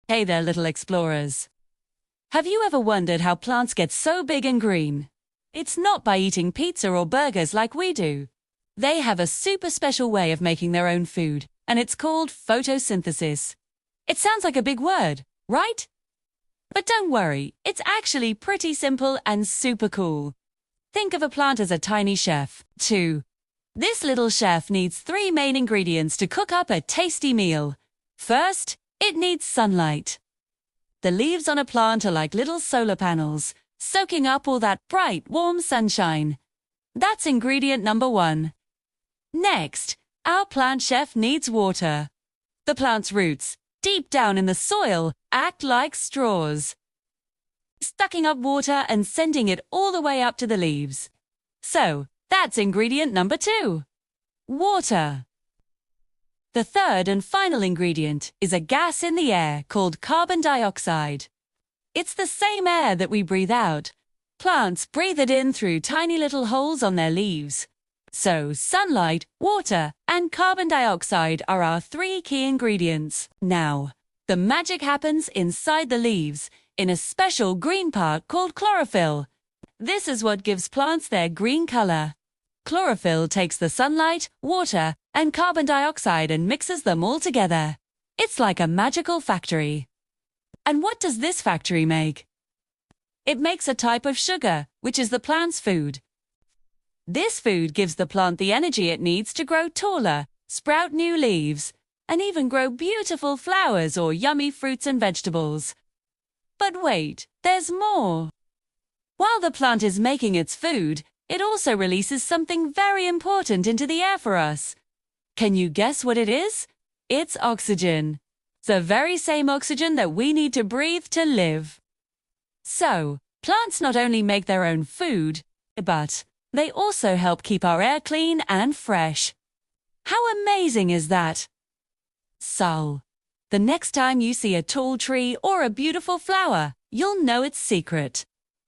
Hey there, little explorers. Have you ever wondered how plants get so big and green? It's not by eating pizza or burgers like we do. They have a super special way of making their own food, and it's called photosynthesis. It sounds like a big word, right? But don't worry, it's actually pretty simple and super cool. Think of a plant as a tiny chef, too. This little chef needs 3 main ingredients to cook up a tasty meal. First, it needs sunlight. The leaves on a plant are like little solar panels, soaking up all that bright, warm sunshine. That's ingredient number 1. Next, our plant chef needs water. The plant's roots, deep down in the soil, act like straws, sucking up water and sending it all the way up to the leaves. So, that's ingredient number 2. Water. The third and final ingredient is a gas in the air called carbon dioxide. It's the same air that we breathe out. Plants breathe it in through tiny little holes on their leaves. So, sunlight, water, and carbon dioxide are our 3 key ingredients. Now, the magic happens inside the leaves, in a special green part called chlorophyll. This is what gives plants their green color. Chlorophyll takes the sunlight, water, and carbon dioxide and mixes them all together. It's like a magical factory. And what does this factory make? It makes a type of sugar, which is the plant's food. This food gives the plant the energy it needs to grow taller, sprout new leaves, and even grow beautiful flowers or yummy fruits and vegetables. But wait, there's more. While the plant is making its food, it also releases something very important into the air for us. Can you guess what it is? It's oxygen. The very same oxygen that we need to breathe to live. So, plants not only make their own food, but they also help keep our air clean and fresh. How amazing is that? So, the next time you see a tall tree or a beautiful flower, you'll know its secret.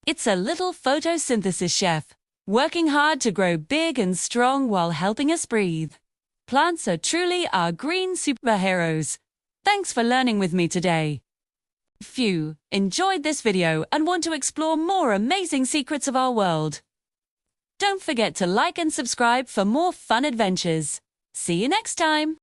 It's a little photosynthesis chef, working hard to grow big and strong while helping us breathe. Plants are truly our green superheroes. Thanks for learning with me today. If you enjoyed this video and want to explore more amazing secrets of our world, don't forget to like and subscribe for more fun adventures. See you next time!